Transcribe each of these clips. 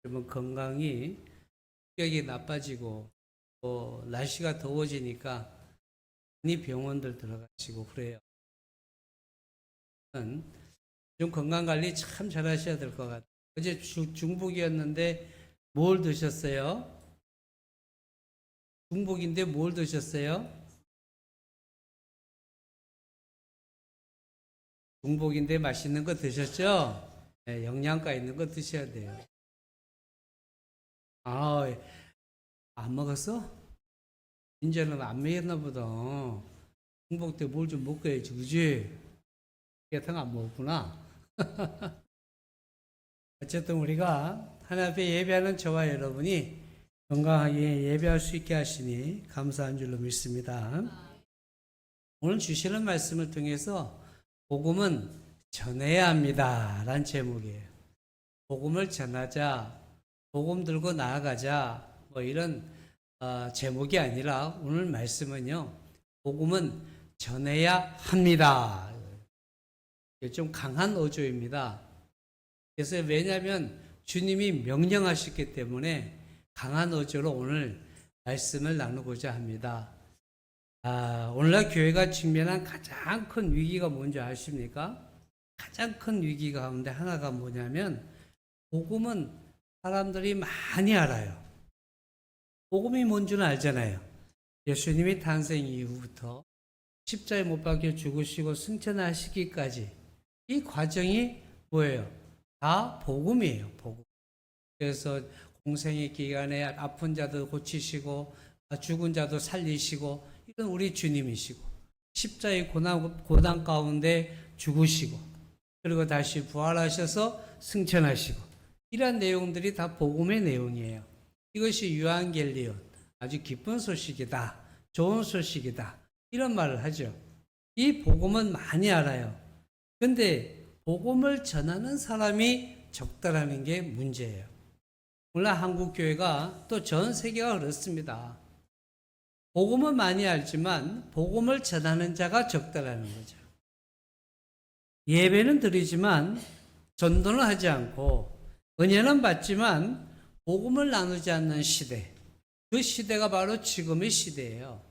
그러면 건강이 성격이 나빠지고 또 날씨가 더워지니까 많이 병원들 들어가시고 그래요. 좀 건강 관리 참 잘하셔야 될 것 같아요. 어제 중복이었는데 뭘 드셨어요? 중복인데 뭘 드셨어요? 중복인데 맛있는 거 드셨죠? 네, 영양가 있는 거 드셔야 돼요. 아, 안 먹었어? 이제는 안 먹였나 보다. 중복 때 뭘 좀 먹어야지, 그지? 깨탕 안 먹었구나. 어쨌든 우리가 하나님 앞에 예배하는 저와 여러분이 건강하게 예배할 수 있게 하시니 감사한 줄로 믿습니다. 오늘 주시는 말씀을 통해서 복음은 전해야 합니다 라는 제목이에요. 복음을 전하자, 복음 들고 나아가자, 뭐 이런 제목이 아니라 오늘 말씀은요, 복음은 전해야 합니다. 좀 강한 어조입니다. 그래서 왜냐하면 주님이 명령하셨기 때문에 강한 어조로 오늘 말씀을 나누고자 합니다. 오늘날 교회가 직면한 가장 큰 위기가 뭔지 아십니까? 가장 큰 위기 가운데 하나가 뭐냐면 복음은 사람들이 많이 알아요. 복음이 뭔지는 알잖아요. 예수님이 탄생 이후부터 십자에 못 박혀 죽으시고 승천하시기까지 이 과정이 뭐예요? 다 복음이에요. 복음. 그래서 공생의 기간에 아픈 자도 고치시고 죽은 자도 살리시고 이건 우리 주님이시고 십자의 고난 가운데 죽으시고 그리고 다시 부활하셔서 승천하시고 이런 내용들이 다 복음의 내용이에요. 이것이 유한겔리온, 아주 기쁜 소식이다, 좋은 소식이다 이런 말을 하죠. 이 복음은 많이 알아요. 근데 복음을 전하는 사람이 적다라는 게 문제예요. 물론 한국 교회가 또 전 세계가 그렇습니다. 복음은 많이 알지만 복음을 전하는 자가 적다라는 거죠. 예배는 드리지만 전도는 하지 않고 은혜는 받지만 복음을 나누지 않는 시대. 그 시대가 바로 지금의 시대예요.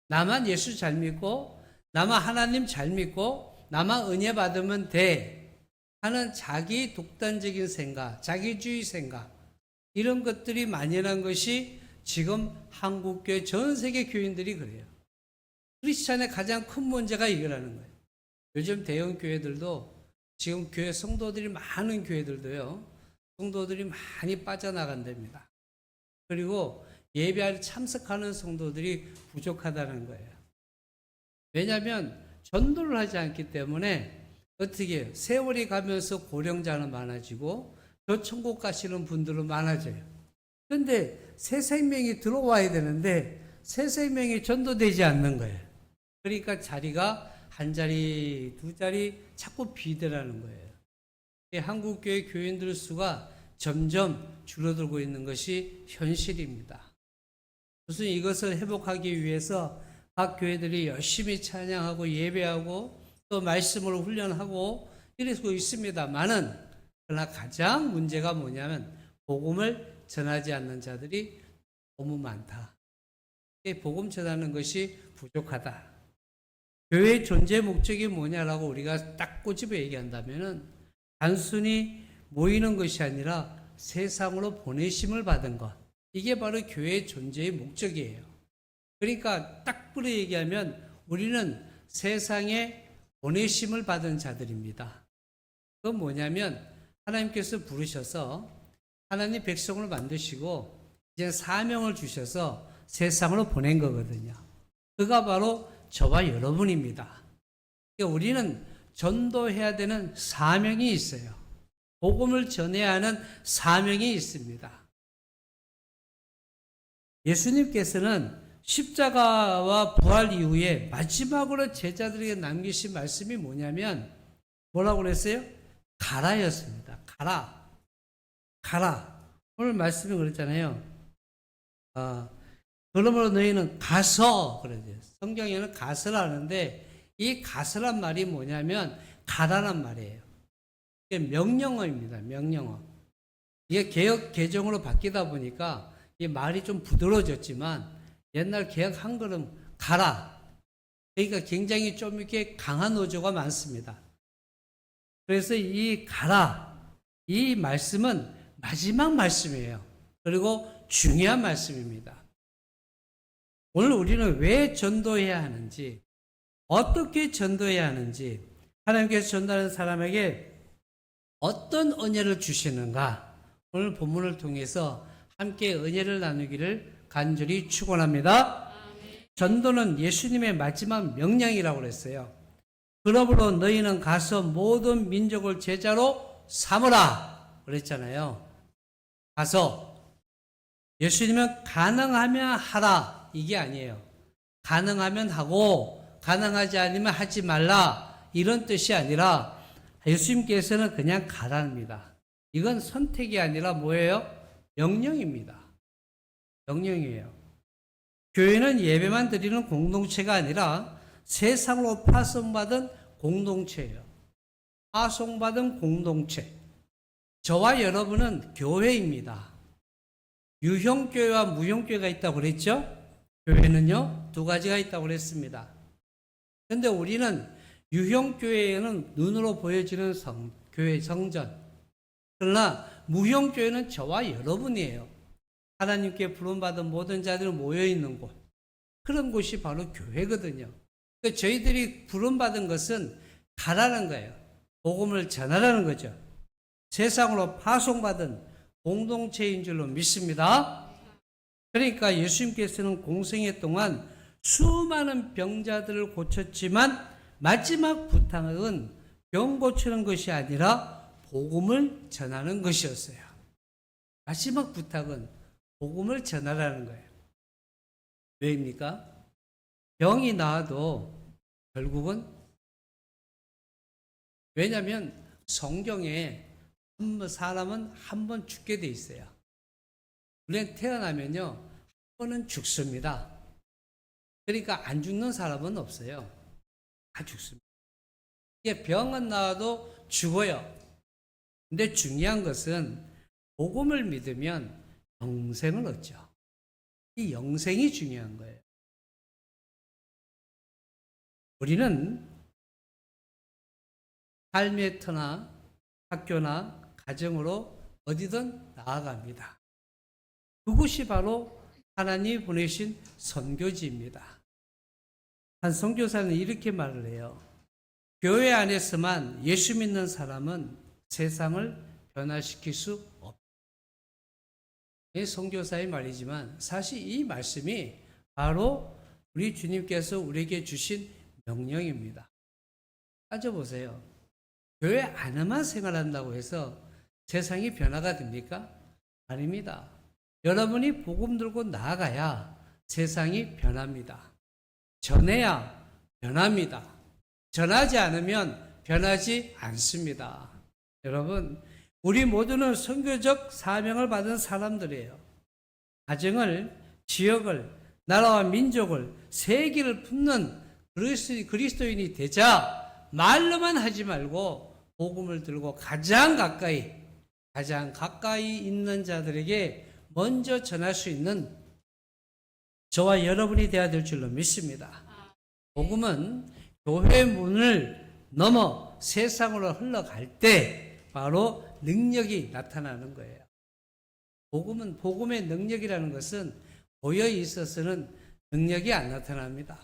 나만 예수 잘 믿고 나만 하나님 잘 믿고 나만 은혜 받으면 돼 하는 자기 독단적인 생각, 자기주의 생각 이런 것들이 만연한 것이 지금 한국교회 전 세계 교인들이 그래요. 크리스찬의 가장 큰 문제가 이거라는 거예요. 요즘 대형 교회들도 지금 교회 성도들이 많은 교회들도요. 성도들이 많이 빠져나간답니다. 그리고 예배에 참석하는 성도들이 부족하다는 거예요. 왜냐하면 전도를 하지 않기 때문에 어떻게 세월이 가면서 고령자는 많아지고 저 천국 가시는 분들은 많아져요. 그런데 새 생명이 들어와야 되는데 새 생명이 전도되지 않는 거예요. 그러니까 자리가 한 자리, 두 자리 자꾸 비대라는 거예요. 한국교회 교인들 수가 점점 줄어들고 있는 것이 현실입니다. 무슨 이것을 회복하기 위해서 각 교회들이 열심히 찬양하고 예배하고 또 말씀으로 훈련하고 이러고 있습니다만은 그러나 가장 문제가 뭐냐면 복음을 전하지 않는 자들이 너무 많다. 복음 전하는 것이 부족하다. 교회의 존재 목적이 뭐냐라고 우리가 딱 꼬집어 얘기한다면은 단순히 모이는 것이 아니라 세상으로 보내심을 받은 것. 이게 바로 교회의 존재의 목적이에요. 그러니까 딱 뿌려 얘기하면 우리는 세상에 보내심을 받은 자들입니다. 그건 뭐냐면 하나님께서 부르셔서 하나님 백성을 만드시고 이제 사명을 주셔서 세상으로 보낸 거거든요. 그가 바로 저와 여러분입니다. 그러니까 우리는 전도해야 되는 사명이 있어요. 복음을 전해야 하는 사명이 있습니다. 예수님께서는 십자가와 부활 이후에 마지막으로 제자들에게 남기신 말씀이 뭐냐면 뭐라고 그랬어요? 가라였습니다. 가라. 가라. 오늘 말씀이 그랬잖아요. 그러므로 너희는 가서 그러죠. 성경에는 가서라는데 이 가서란 말이 뭐냐면 가라란 말이에요. 이게 명령어입니다. 명령어. 이게 개혁 개정으로 바뀌다 보니까 이 말이 좀 부드러워졌지만 옛날 개혁 한 걸음 가라. 그러니까 굉장히 좀 이렇게 강한 어조가 많습니다. 그래서 이 가라, 이 말씀은 마지막 말씀이에요. 그리고 중요한 말씀입니다. 오늘 우리는 왜 전도해야 하는지, 어떻게 전도해야 하는지, 하나님께서 전도하는 사람에게 어떤 은혜를 주시는가, 오늘 본문을 통해서 함께 은혜를 나누기를 간절히 축원합니다. 전도는 예수님의 마지막 명령이라고 그랬어요. 그러므로 너희는 가서 모든 민족을 제자로 삼으라 그랬잖아요. 가서 예수님은 가능하면 하라 이게 아니에요. 가능하면 하고 가능하지 않으면 하지 말라 이런 뜻이 아니라 예수님께서는 그냥 가랍니다. 이건 선택이 아니라 뭐예요? 명령입니다. 명령이에요. 교회는 예배만 드리는 공동체가 아니라 세상으로 파송받은 공동체예요. 파송받은 공동체. 저와 여러분은 교회입니다. 유형교회와 무형교회가 있다고 그랬죠? 교회는요, 두 가지가 있다고 그랬습니다. 그런데 우리는 유형교회에는 눈으로 보여지는 교회 성전. 그러나 무형교회는 저와 여러분이에요. 하나님께 부름받은 모든 자들이 모여있는 곳. 그런 곳이 바로 교회거든요. 그러니까 저희들이 부름받은 것은 가라는 거예요. 복음을 전하라는 거죠. 세상으로 파송받은 공동체인 줄로 믿습니다. 그러니까 예수님께서는 공생애 동안 수많은 병자들을 고쳤지만 마지막 부탁은 병 고치는 것이 아니라 복음을 전하는 것이었어요. 마지막 부탁은 복음을 전하라는 거예요. 왜입니까? 병이 나아도 결국은 왜냐하면 성경에 사람은 한 번 죽게 돼 있어요. 우리는 태어나면요 한 번은 죽습니다. 그러니까 안 죽는 사람은 없어요. 다 죽습니다. 이게 병은 나아도 죽어요. 근데 중요한 것은 복음을 믿으면 영생을 얻죠. 이 영생이 중요한 거예요. 우리는 삶의 터나 학교나 가정으로 어디든 나아갑니다. 그곳이 바로 하나님이 보내신 선교지입니다. 한 선교사는 이렇게 말을 해요. 교회 안에서만 예수 믿는 사람은 세상을 변화시킬 수 없다. 이 선교사의 말이지만 사실 이 말씀이 바로 우리 주님께서 우리에게 주신 명령입니다. 따져보세요. 교회 안에만 생활한다고 해서 세상이 변화가 됩니까? 아닙니다. 여러분이 복음 들고 나아가야 세상이 변합니다. 전해야 변합니다. 전하지 않으면 변하지 않습니다. 여러분, 우리 모두는 선교적 사명을 받은 사람들이에요. 가정을, 지역을, 나라와 민족을, 세계를 품는 그리스도인이 되자 말로만 하지 말고 복음을 들고 가장 가까이 있는 자들에게 먼저 전할 수 있는 저와 여러분이 되어야 될 줄로 믿습니다. 복음은 교회 문을 넘어 세상으로 흘러갈 때 바로 능력이 나타나는 거예요. 복음은 복음의 능력이라는 것은 보여 있어서는 능력이 안 나타납니다.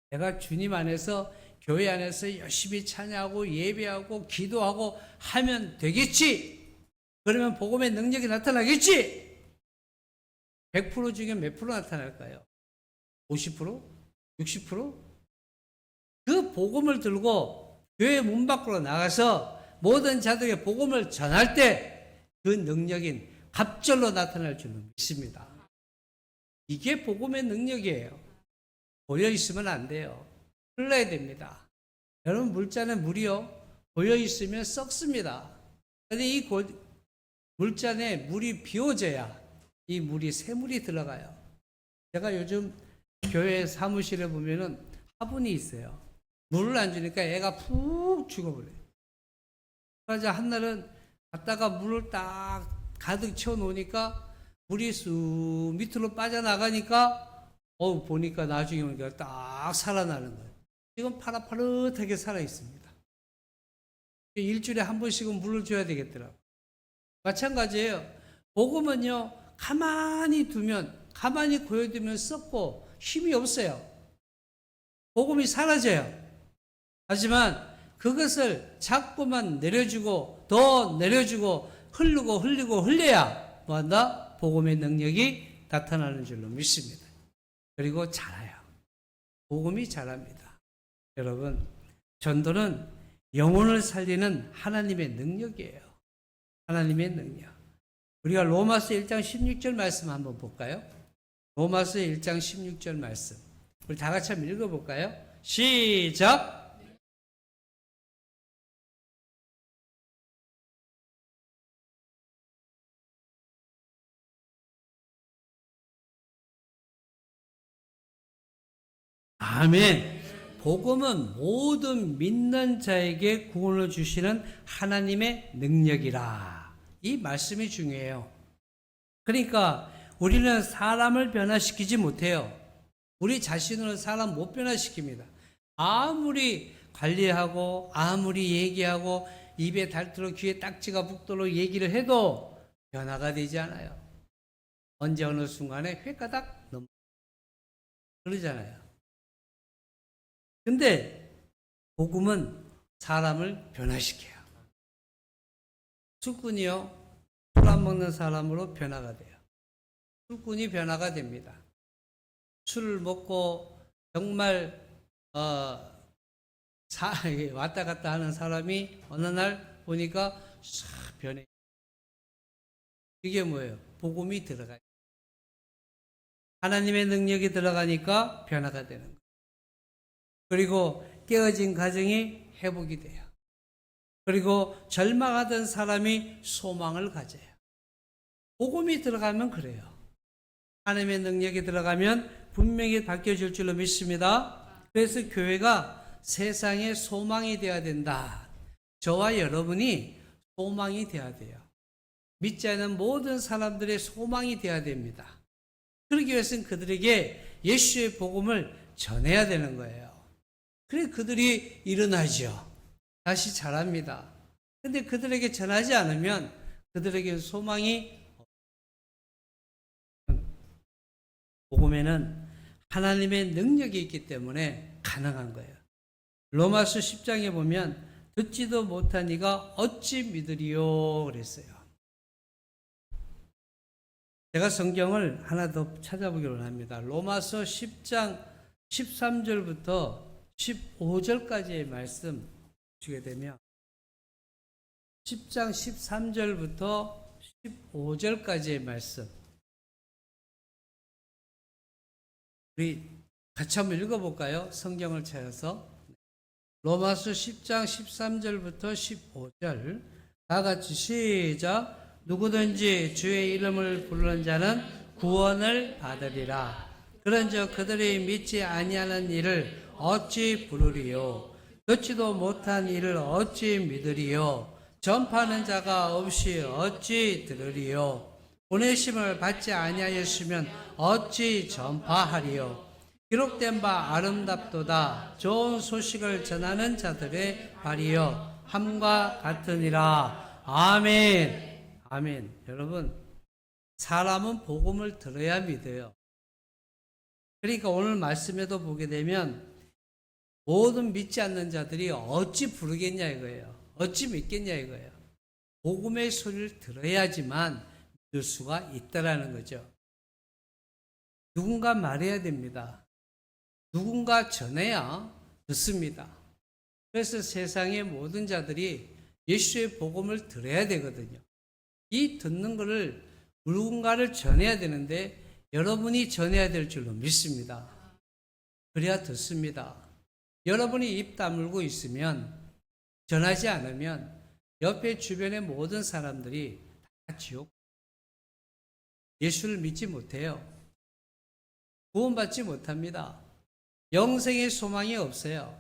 내가 주님 안에서 교회 안에서 열심히 찬양하고 예배하고 기도하고 하면 되겠지. 그러면 복음의 능력이 나타나겠지. 100% 중에 몇 프로 나타날까요? 50%? 60%? 그 복음을 들고 교회 문 밖으로 나가서 모든 자들에게 복음을 전할 때 그 능력인 갑절로 나타날 줄은 믿습니다. 이게 복음의 능력이에요. 보여 있으면 안 돼요. 흘러야 됩니다. 여러분 물잔에 물이요 보여 있으면 썩습니다. 그런데 이 물잔에 물이 비워져야 이 물이 새물이 들어가요. 제가 요즘 교회 사무실에 보면은 화분이 있어요. 물을 안 주니까 애가 푹 죽어버려요. 그래서 한날은 갖다가 물을 딱 가득 채워 놓으니까 물이 쑥 밑으로 빠져나가니까 보니까 나중에 보니까 딱 살아나는 거예요. 지금 파릇파릇하게 살아 있습니다. 일주일에 한 번씩은 물을 줘야 되겠더라고요. 마찬가지예요. 복음은요, 가만히 두면, 가만히 고여두면 썩고 힘이 없어요. 복음이 사라져요. 하지만 그것을 자꾸만 내려주고 더 내려주고 흘리고 흘려야 뭐한다? 복음의 능력이 나타나는 줄로 믿습니다. 그리고 자라요. 복음이 자랍니다. 여러분, 전도는 영혼을 살리는 하나님의 능력이에요. 하나님의 능력. 우리가 로마서 1장 16절 말씀 한번 볼까요? 로마서 1장 16절 말씀. 우리 다 같이 한번 읽어볼까요? 시작! 아멘. 복음은 모든 믿는 자에게 구원을 주시는 하나님의 능력이라. 이 말씀이 중요해요. 그러니까 우리는 사람을 변화시키지 못해요. 우리 자신으로 사람 못 변화시킵니다. 아무리 관리하고 아무리 얘기하고 입에 닳도록 귀에 딱지가 붙도록 얘기를 해도 변화가 되지 않아요. 언제 어느 순간에 횟가닥 넘어 그러잖아요. 근데 복음은 사람을 변화시켜요. 술꾼이요, 술 안 먹는 사람으로 변화가 돼요. 술꾼이 변화가 됩니다. 술을 먹고 정말 왔다 갔다 하는 사람이 어느 날 보니까 싹 변해. 이게 뭐예요? 복음이 들어가요. 하나님의 능력이 들어가니까 변화가 되는 거예요. 그리고 깨어진 가정이 회복이 돼요. 그리고 절망하던 사람이 소망을 가져요. 복음이 들어가면 그래요. 하나님의 능력이 들어가면 분명히 바뀌어질 줄로 믿습니다. 그래서 교회가 세상의 소망이 되어야 된다. 저와 여러분이 소망이 되어야 돼요. 믿지 않는 모든 사람들의 소망이 되어야 됩니다. 그러기 위해서는 그들에게 예수의 복음을 전해야 되는 거예요. 그래 그들이 일어나죠. 다시 자랍니다. 근데 그들에게 전하지 않으면 그들에게 소망이 복음에는 하나님의 능력이 있기 때문에 가능한 거예요. 로마서 10장에 보면 듣지도 못한 이가 어찌 믿으리요 그랬어요. 제가 성경을 하나 더 찾아보기로 합니다. 로마서 10장 13절부터 15절까지의 말씀 주게 되면 10장 13절부터 15절까지의 말씀 우리 같이 한번 읽어볼까요? 성경을 찾아서 로마서 10장 13절부터 15절 다 같이 시작. 누구든지 주의 이름을 부르는 자는 구원을 받으리라. 그런즉 그들이 믿지 아니하는 일을 어찌 부르리요? 듣지도 못한 일을 어찌 믿으리요? 전파하는 자가 없이 어찌 들으리요? 보내심을 받지 아니하였으면 어찌 전파하리요? 기록된 바 아름답도다. 좋은 소식을 전하는 자들의 발이여 함과 같으니라. 아멘. 아멘. 여러분, 사람은 복음을 들어야 믿어요. 그러니까 오늘 말씀에도 보게 되면 모든 믿지 않는 자들이 어찌 부르겠냐 이거예요. 어찌 믿겠냐 이거예요. 복음의 소리를 들어야지만 믿을 수가 있다라는 거죠. 누군가 말해야 됩니다. 누군가 전해야 듣습니다. 그래서 세상의 모든 자들이 예수의 복음을 들어야 되거든요. 이 듣는 것을 누군가를 전해야 되는데 여러분이 전해야 될 줄로 믿습니다. 그래야 듣습니다. 여러분이 입 다물고 있으면 전하지 않으면 옆에 주변의 모든 사람들이 다 지옥 예수를 믿지 못해요. 구원받지 못합니다. 영생의 소망이 없어요.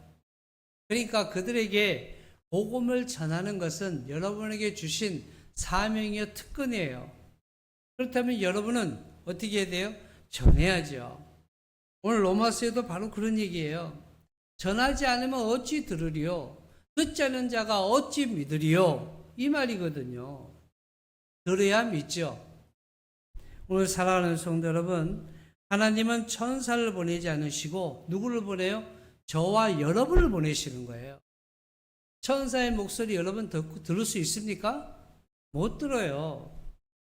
그러니까 그들에게 복음을 전하는 것은 여러분에게 주신 사명이요, 특권이에요. 그렇다면 여러분은 어떻게 해야 돼요? 전해야죠. 오늘 로마서에도 바로 그런 얘기예요. 전하지 않으면 어찌 들으리요? 듣지 않는 자가 어찌 믿으리요? 이 말이거든요. 들어야 믿죠. 오늘 사랑하는 성도 여러분, 하나님은 천사를 보내지 않으시고 누구를 보내요? 저와 여러분을 보내시는 거예요. 천사의 목소리 여러분 들을 수 있습니까? 못 들어요.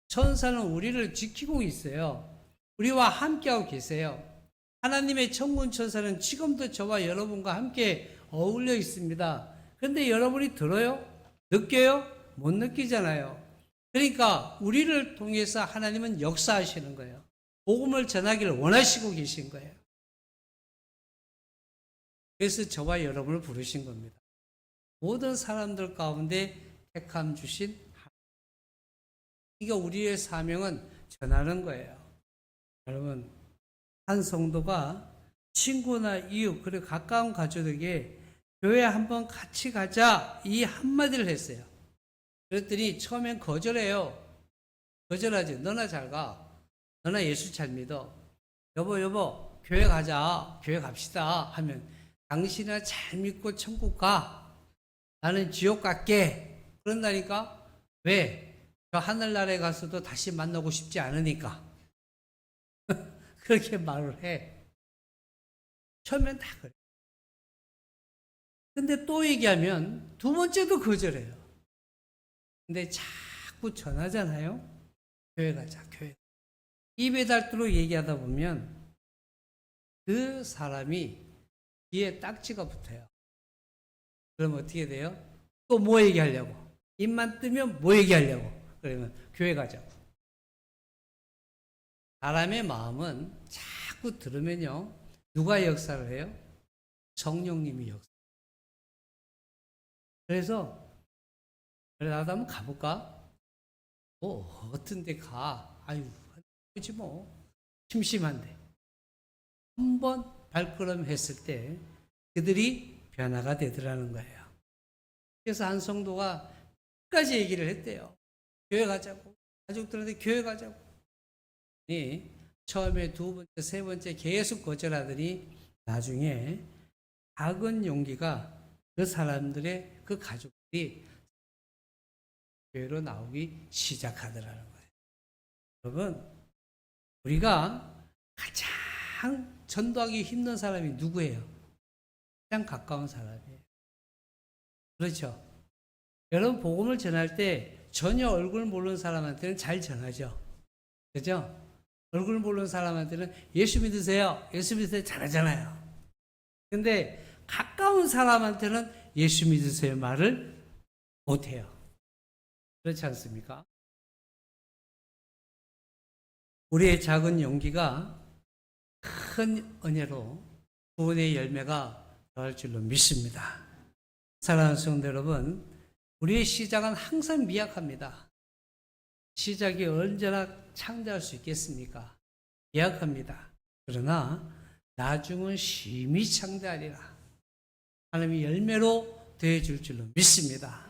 천사는 우리를 지키고 있어요. 우리와 함께하고 계세요. 하나님의 천군 천사는 지금도 저와 여러분과 함께 어울려 있습니다. 그런데 여러분이 들어요? 느껴요? 못 느끼잖아요. 그러니까 우리를 통해서 하나님은 역사하시는 거예요. 복음을 전하기를 원하시고 계신 거예요. 그래서 저와 여러분을 부르신 겁니다. 모든 사람들 가운데 택함 주신 하나님. 그러니까 우리의 사명은 전하는 거예요. 여러분, 한 성도가 친구나 이웃 그리고 가까운 가족에게 교회 한번 같이 가자 이 한마디를 했어요. 그랬더니 처음엔 거절해요. 거절하지. 너나 잘 가. 너나 예수 잘 믿어. 여보 교회 가자. 교회 갑시다 하면 당신이나 잘 믿고 천국 가. 나는 지옥 갈게. 그런다니까. 왜? 저 하늘나라에 가서도 다시 만나고 싶지 않으니까. 그렇게 말을 해. 처음엔 다 그래. 근데 또 얘기하면 두 번째도 거절해요. 근데 자꾸 전하잖아요. 교회 가자, 교회. 입에 닳도록 얘기하다 보면 그 사람이 귀에 딱지가 붙어요. 그럼 어떻게 돼요? 또 뭐 얘기하려고? 입만 뜨면 뭐 얘기하려고? 그러면 교회 가자고. 사람의 마음은 자꾸 들으면요. 누가 역사를 해요? 성령님이 역사. 그래서 그래 나도 한번 가볼까? 뭐 어떤 데 가? 아유 그지 뭐 심심한데. 한번 발걸음 했을 때 그들이 변화가 되더라는 거예요. 그래서 한 성도가 끝까지 얘기를 했대요. 교회 가자고. 가족들한테 교회 가자고. 처음에 두 번째, 세 번째 계속 거절하더니 나중에 작은 용기가 그 사람들의 그 가족들이 교회로 나오기 시작하더라는 거예요. 여러분, 우리가 가장 전도하기 힘든 사람이 누구예요? 가장 가까운 사람이에요. 그렇죠? 여러분 복음을 전할 때 전혀 얼굴 모르는 사람한테는 잘 전하죠. 그죠? 얼굴 모르는 사람한테는 예수 믿으세요. 예수 믿으세요. 잘하잖아요. 근데 가까운 사람한테는 예수 믿으세요 말을 못해요. 그렇지 않습니까? 우리의 작은 용기가 큰 은혜로 구원의 열매가 더할 줄로 믿습니다. 사랑하는 성도 여러분, 우리의 시작은 항상 미약합니다. 시작이 언제나 창대할 수 있겠습니까? 미약합니다. 그러나 나중은 심히 창대하리라. 하나님이 열매로 대해줄 줄로 믿습니다.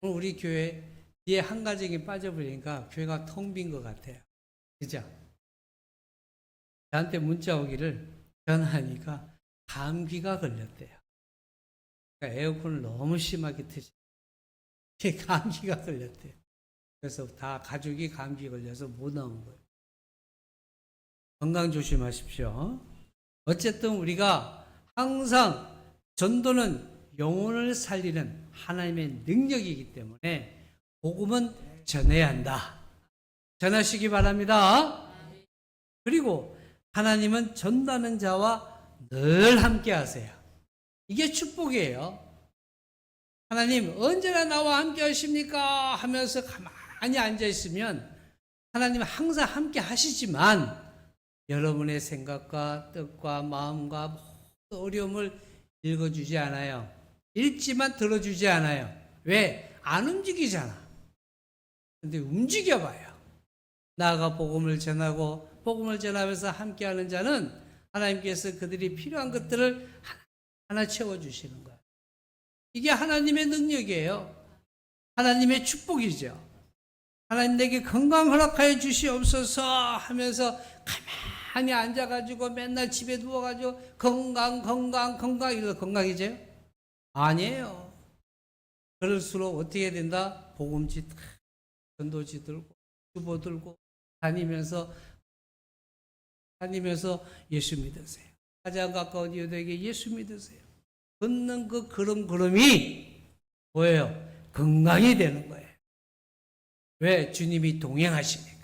오늘 우리 교회 뒤에 한 가정이 빠져버리니까 교회가 텅 빈 것 같아요. 그죠? 저한테 문자 오기를 전하니까 감기가 걸렸대요. 그러니까 에어컨을 너무 심하게 트시. 감기가 걸렸대요. 그래서 다 가족이 감기 걸려서 못 나온 거예요. 건강 조심하십시오. 어쨌든 우리가 항상 전도는 영혼을 살리는 하나님의 능력이기 때문에 복음은 전해야 한다. 전하시기 바랍니다. 그리고 하나님은 전도하는 자와 늘 함께 하세요. 이게 축복이에요. 하나님 언제나 나와 함께 하십니까? 하면서 가만히 앉아 있으면 하나님은 항상 함께 하시지만 여러분의 생각과 뜻과 마음과 모든 어려움을 읽어주지 않아요. 읽지만 들어주지 않아요. 왜? 안 움직이잖아. 근데 움직여봐요. 나아가 복음을 전하고 복음을 전하면서 함께하는 자는 하나님께서 그들이 필요한 것들을 하나 채워주시는 거예요. 이게 하나님의 능력이에요. 하나님의 축복이죠. 하나님 내게 건강 허락하여 주시옵소서 하면서 가만히 앉아가지고 맨날 집에 누워가지고 건강 이러다 건강해져요? 아니에요. 그럴수록 어떻게 된다? 복음지 전도지 들고 주보 들고 다니면서 예수 믿으세요. 가장 가까운 이웃에게 예수 믿으세요. 걷는 그 걸음이 뭐예요? 건강이 되는 거예요. 왜? 주님이 동행하시니까.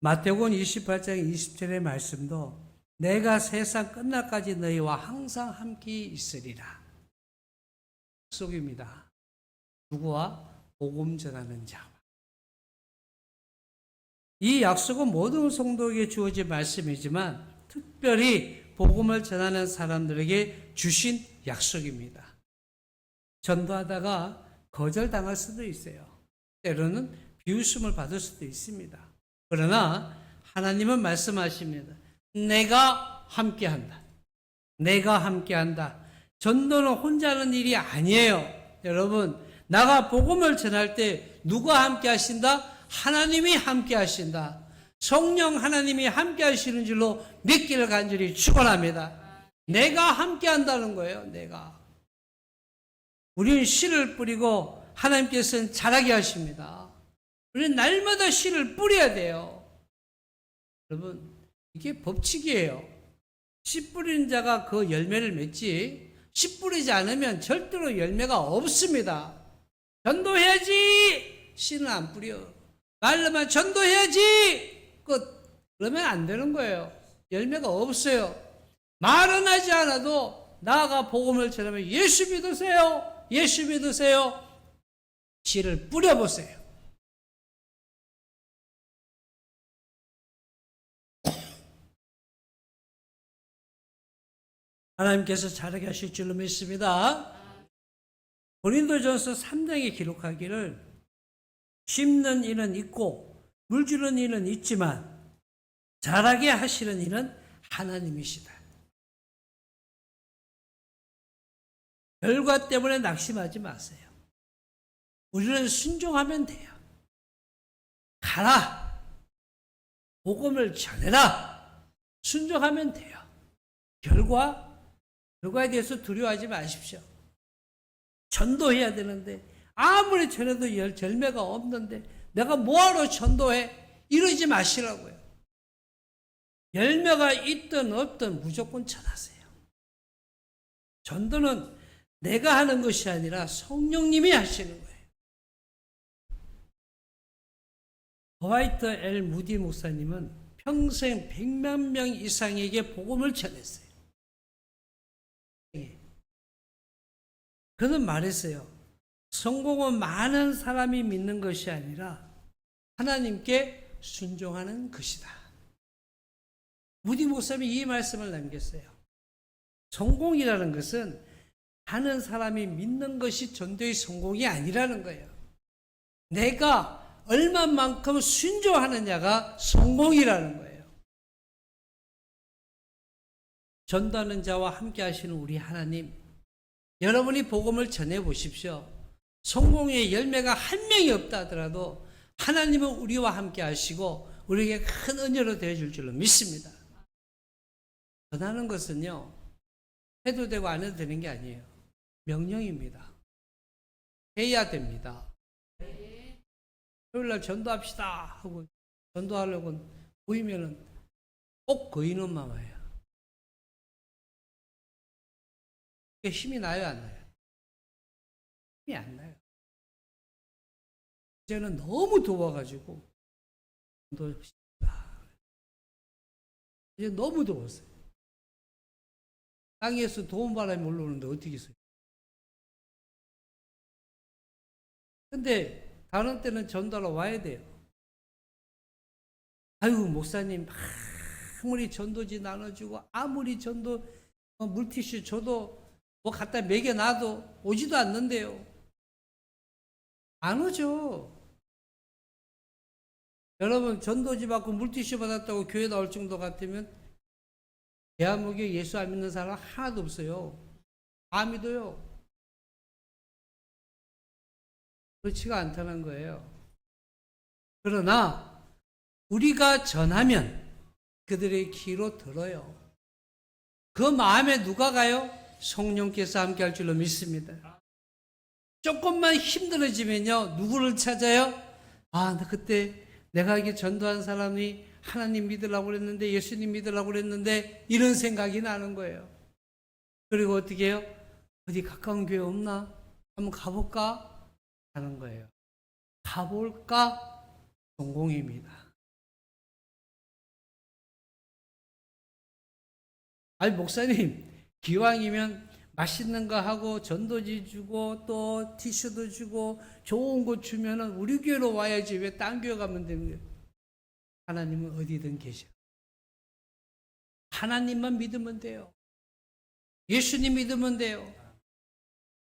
마태복음 28장 20절의 말씀도 내가 세상 끝날까지 너희와 항상 함께 있으리라. 약속입니다. 누구와? 복음 전하는 자와. 이 약속은 모든 성도에게 주어진 말씀이지만 특별히 복음을 전하는 사람들에게 주신 약속입니다. 전도하다가 거절당할 수도 있어요. 때로는 비웃음을 받을 수도 있습니다. 그러나 하나님은 말씀하십니다. 내가 함께한다. 내가 함께한다. 전도는 혼자 하는 일이 아니에요. 여러분, 나가 복음을 전할 때 누가 함께 하신다? 하나님이 함께 하신다. 성령 하나님이 함께 하시는 줄로 믿기를 간절히 축원합니다. 내가 함께 한다는 거예요. 내가. 우리는 씨를 뿌리고 하나님께서는 자라게 하십니다. 우리는 날마다 씨를 뿌려야 돼요. 여러분, 이게 법칙이에요. 씨 뿌리는 자가 그 열매를 맺지, 씨 뿌리지 않으면 절대로 열매가 없습니다. 전도해야지! 씨는 안 뿌려. 말로만 전도해야지! 그러면 안 되는 거예요. 열매가 없어요. 말은 하지 않아도 나아가 복음을 전하면 예수 믿으세요. 예수 믿으세요. 씨를 뿌려보세요. 하나님께서 자라게 하실 줄로 믿습니다. 고린도전서 3장에 기록하기를 심는 이는 있고 물주는 이는 있지만 자라게 하시는 이는 하나님이시다. 결과 때문에 낙심하지 마세요. 우리는 순종하면 돼요. 가라. 복음을 전해라. 순종하면 돼요. 결과에 대해서 두려워하지 마십시오. 전도해야 되는데 아무리 전해도 열매가 없는데 내가 뭐하러 전도해? 이러지 마시라고요. 열매가 있든 없든 무조건 전하세요. 전도는 내가 하는 것이 아니라 성령님이 하시는 거예요. 더와이트 L. 무디 목사님은 평생 100만 명 이상에게 복음을 전했어요. 그는 말했어요. 성공은 많은 사람이 믿는 것이 아니라 하나님께 순종하는 것이다. 무디 목사님이 이 말씀을 남겼어요. 성공이라는 것은 많은 사람이 믿는 것이 전도의 성공이 아니라는 거예요. 내가 얼마만큼 순종하느냐가 성공이라는 거예요. 전도하는 자와 함께 하시는 우리 하나님, 여러분이 복음을 전해 보십시오. 성공의 열매가 한 명이 없다 하더라도 하나님은 우리와 함께 하시고 우리에게 큰 은혜로 되어줄 줄로 믿습니다. 전하는 것은요, 해도 되고 안 해도 되는 게 아니에요. 명령입니다. 해야 됩니다. 토요일날 전도합시다 하고 전도하려고 보이면은 꼭 거인원만 와요. 힘이 나요, 안 나요? 힘이 안 나요. 이제는 너무 더워가지고 이제 너무 더웠어요. 땅에서 더운 바람이 올라오는데 어떻게 있어요? 근데 다른 때는 전도하러 와야 돼요. 아이고 목사님 아무리 전도지 나눠주고 아무리 전도 물티슈 줘도 뭐 갖다 먹여놔도 오지도 않는데요. 안 오죠. 여러분 전도지 받고 물티슈 받았다고 교회 나올 정도 같으면 대한민국에 예수 안 믿는 사람 하나도 없어요. 다 믿어요. 그렇지가 않다는 거예요. 그러나 우리가 전하면 그들의 귀로 들어요. 그 마음에 누가 가요? 성령께서 함께 할 줄로 믿습니다. 조금만 힘들어지면요, 누구를 찾아요? 아, 그때 내가 이게 전도한 사람이 하나님 믿으려고 그랬는데, 예수님 믿으려고 그랬는데, 이런 생각이 나는 거예요. 그리고 어떻게 해요? 어디 가까운 교회 없나? 한번 가볼까? 하는 거예요. 가볼까? 성공입니다. 아니, 목사님, 기왕이면 맛있는 거 하고 전도지 주고 또 티슈도 주고 좋은 거 주면은 우리 교회로 와야지 왜 딴 교회 가면 되는 거예요? 하나님은 어디든 계셔. 하나님만 믿으면 돼요. 예수님 믿으면 돼요.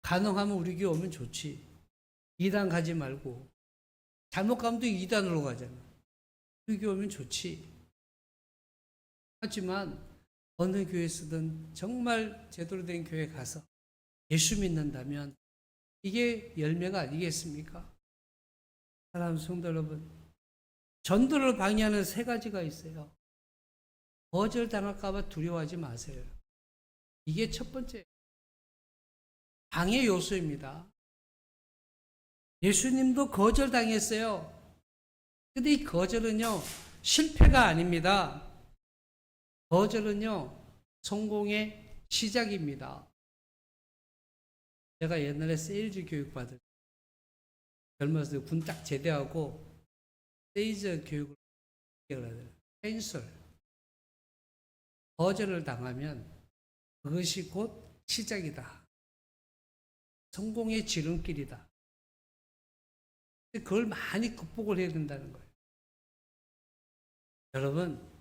가능하면 우리 교회 오면 좋지. 이단 가지 말고. 잘못 가면 또 이단으로 가잖아. 우리 교회 오면 좋지. 하지만 어느 교회에서든 정말 제대로 된 교회 가서 예수 믿는다면 이게 열매가 아니겠습니까? 사랑하는 성도 여러분, 전도를 방해하는 세 가지가 있어요. 거절당할까 봐 두려워하지 마세요. 이게 첫 번째 방해 요소입니다. 예수님도 거절당했어요. 근데 이 거절은요, 실패가 아닙니다. 거절은요, 성공의 시작입니다. 제가 옛날에 세일즈 교육 받을 때 젊었을 때 군 딱 제대하고 세일즈 교육을 받아요. 캔슬. 거절을 당하면 그것이 곧 시작이다. 성공의 지름길이다. 그걸 많이 극복을 해야 된다는 거예요. 여러분,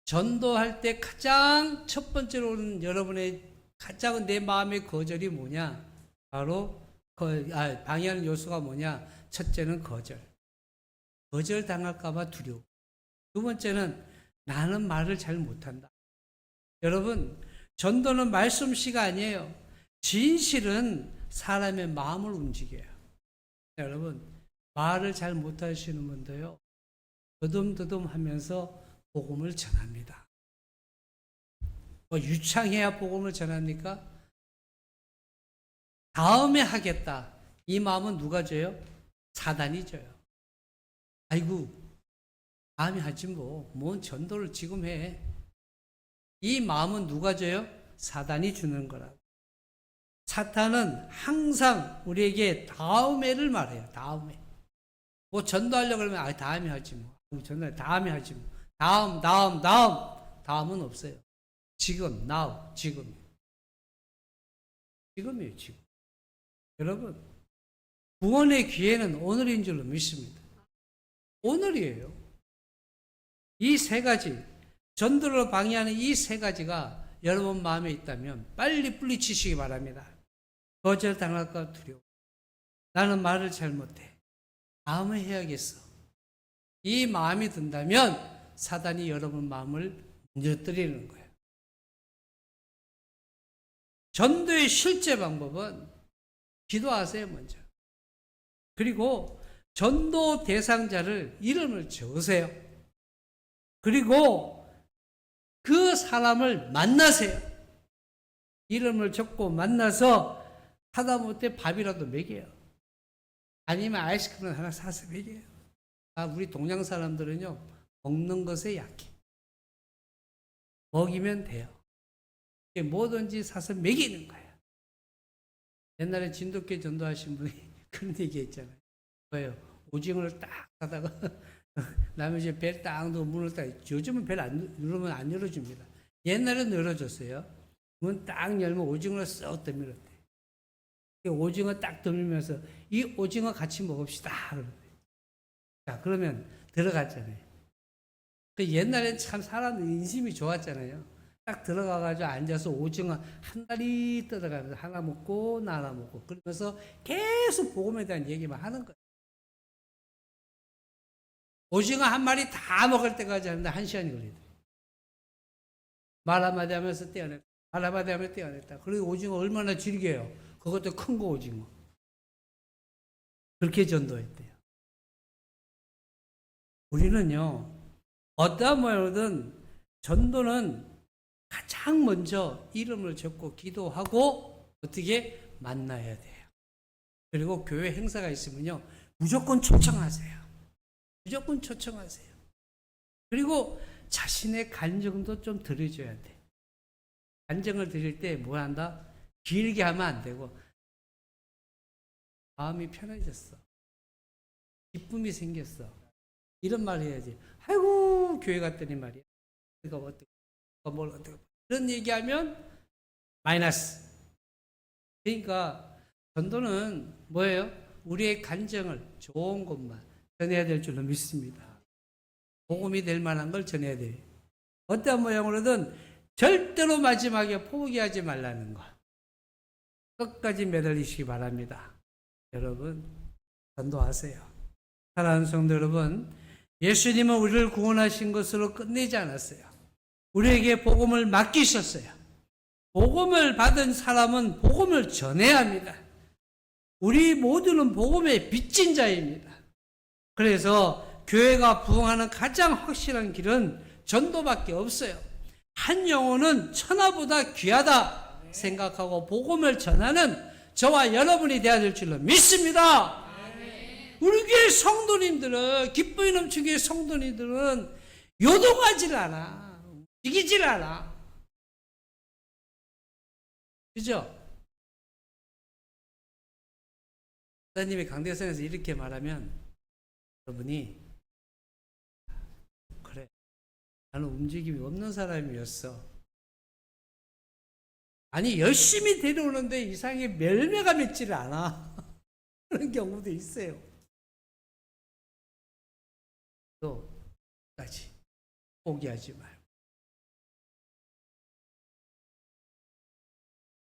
전도할 때 가장 첫 번째로 오는 여러분의 가장 내 마음의 거절이 뭐냐? 바로 방해하는 요소가 뭐냐? 첫째는 거절. 거절 당할까봐 두려워. 두 번째는 나는 말을 잘 못한다. 여러분, 전도는 말솜씨가 아니에요. 진실은 사람의 마음을 움직여요. 여러분, 말을 잘 못하시는 분도요, 더듬더듬 하면서 복음을 전합니다. 뭐 유창해야 복음을 전합니까? 다음에 하겠다. 이 마음은 누가 줘요? 사단이 줘요. 아이고, 다음에 하지 뭐. 뭔 전도를 지금 해. 이 마음은 누가 줘요? 사단이 주는 거라고. 사탄은 항상 우리에게 다음에를 말해요. 다음에. 뭐 전도하려고 그러면 다음에 하지 뭐. 전도 다음에 하지 뭐. 다음은 없어요. 지금, now, 지금. 지금이에요, 지금. 여러분, 구원의 기회는 오늘인 줄로 믿습니다. 오늘이에요. 이 세 가지, 전도를 방해하는 이 세 가지가 여러분 마음에 있다면 빨리 뿌리치시기 바랍니다. 거절당할까 두려워. 나는 말을 잘 못해. 다음에 해야겠어. 이 마음이 든다면 사단이 여러분 마음을 무너뜨리는 거예요. 전도의 실제 방법은 기도하세요, 먼저. 그리고 전도 대상자를 이름을 적으세요. 그리고 그 사람을 만나세요. 이름을 적고 만나서 하다못해 밥이라도 먹여요. 아니면 아이스크림 하나 사서 먹여요. 우리 동양 사람들은요, 먹는 것에 약해. 먹이면 돼요. 뭐든지 사서 먹이는 거예요. 옛날에 진돗개 전도하신 분이 그런 얘기 했잖아요. 뭐예요? 오징어를 딱 하다가 남의 집 벨 딱 넣고 문을 딱, 요즘은 벨 누르면 안 열어줍니다. 옛날에는 열어줬어요. 문 딱 열면 오징어를 썩 떠밀었대. 오징어 딱 떠밀면서 이 오징어 같이 먹읍시다. 자, 그러면 들어갔잖아요. 그 옛날엔 참 사람 인심이 좋았잖아요. 딱 들어가가지고 앉아서 오징어 한 다리 뜯어가면서 하나 먹고 나 하나 먹고 그러면서 계속 복음에 대한 얘기만 하는 거예요. 오징어 한 마리 다 먹을 때까지 하는데 1시간이 걸리더라고요. 말 한마디 하면서 떼어냈다. 말 한마디 하면서 떼어냈다. 그리고 오징어 얼마나 질겨요. 그것도 큰 거 오징어. 그렇게 전도했대요. 우리는요, 어떠한 모양이든 전도는 가장 먼저 이름을 적고 기도하고 어떻게 만나야 돼요. 그리고 교회 행사가 있으면요, 무조건 초청하세요. 무조건 초청하세요. 그리고 자신의 간증도 좀 들어줘야 돼. 간증을 드릴 때 뭐 한다? 길게 하면 안 되고, 마음이 편해졌어. 기쁨이 생겼어. 이런 말 해야지. 아이고, 교회 갔더니 말이야. 이거 어떻게, 뭘 어떻게. 이런 얘기하면 마이너스. 그러니까 전도는 뭐예요? 우리의 간증을 좋은 것만 전해야 될 줄로 믿습니다. 복음이 될 만한 걸 전해야 돼요. 어떠한 모양으로든 절대로 마지막에 포기하지 말라는 거. 끝까지 매달리시기 바랍니다. 여러분, 전도하세요. 사랑하는 성도 여러분, 예수님은 우리를 구원하신 것으로 끝내지 않았어요. 우리에게 복음을 맡기셨어요. 복음을 받은 사람은 복음을 전해야 합니다. 우리 모두는 복음의 빚진 자입니다. 그래서 교회가 부흥하는 가장 확실한 길은 전도밖에 없어요. 한 영혼은 천하보다 귀하다 생각하고 복음을 전하는 저와 여러분이 되어야 될 줄로 믿습니다. 우리 교회 성도님들은, 기쁨이 넘치는 교회 성도님들은 요동하질 않아. 이기질 않아. 그죠? 목사님이 강대상에서 이렇게 말하면 여러분이, 그래, 나는 움직임이 없는 사람이었어. 아니, 열심히 데려오는데 이상하게 열매가 맺지를 않아. 그런 경우도 있어요. 또 까지 포기하지 말고.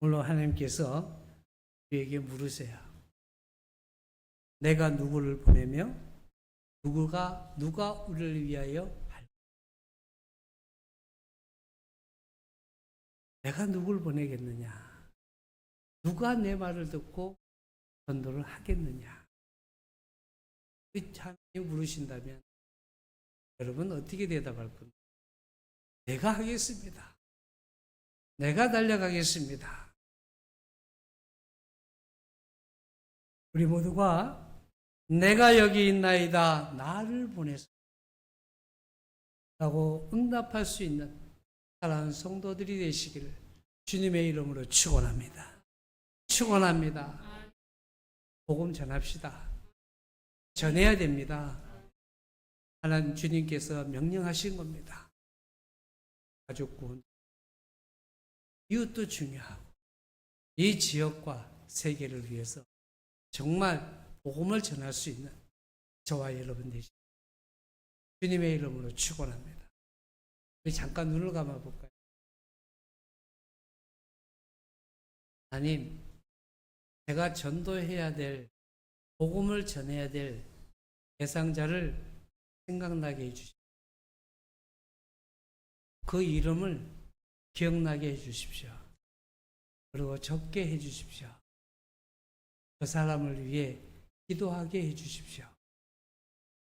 물론 하나님께서 우리에게 물으세요. 내가 누구를 보내며 누가 우리를 위하여 할까? 내가 누구를 보내겠느냐? 누가 내 말을 듣고 전도를 하겠느냐? 하나님 물으신다면 여러분 어떻게 대답할 겁니까? 내가 하겠습니다. 내가 달려가겠습니다. 우리 모두가 내가 여기 있나이다, 나를 보내소 라고 응답할 수 있는 사랑하는 성도들이 되시기를 주님의 이름으로 축원합니다. 축원합니다. 복음 전합시다. 전해야 됩니다. 하나님 주님께서 명령하신 겁니다. 가족 구원, 이웃도 중요하고 이 지역과 세계를 위해서 정말 복음을 전할 수 있는 저와 여러분 되시길 주님의 이름으로 축원합니다. 우리 잠깐 눈을 감아 볼까요? 하나님, 제가 전도해야 될, 복음을 전해야 될 대상자를 생각나게 해주십시오. 그 이름을 기억나게 해주십시오. 그리고 적게 해주십시오. 그 사람을 위해 기도하게 해주십시오.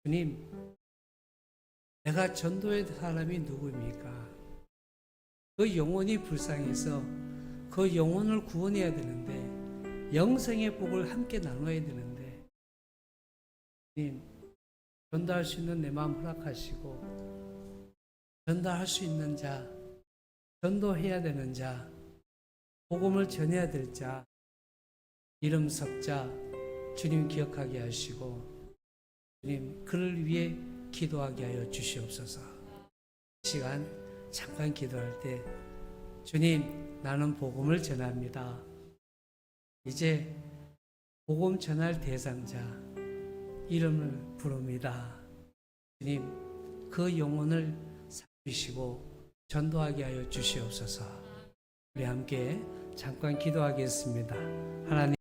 주님, 내가 전도의 사람이 누구입니까? 그 영혼이 불쌍해서 그 영혼을 구원해야 되는데, 영생의 복을 함께 나눠야 되는데, 주님, 전도할 수 있는 내 마음 허락하시고, 전도할 수 있는 자, 전도해야 되는 자, 복음을 전해야 될 자, 이름 석자 주님 기억하게 하시고, 주님 그를 위해 기도하게 하여 주시옵소서. 시간 잠깐 기도할 때, 주님, 나는 복음을 전합니다. 이제 복음 전할 대상자 이름을 부릅니다. 주님, 그 영혼을 살피시고 전도하게 하여 주시옵소서. 우리 함께 잠깐 기도하겠습니다. 하나님,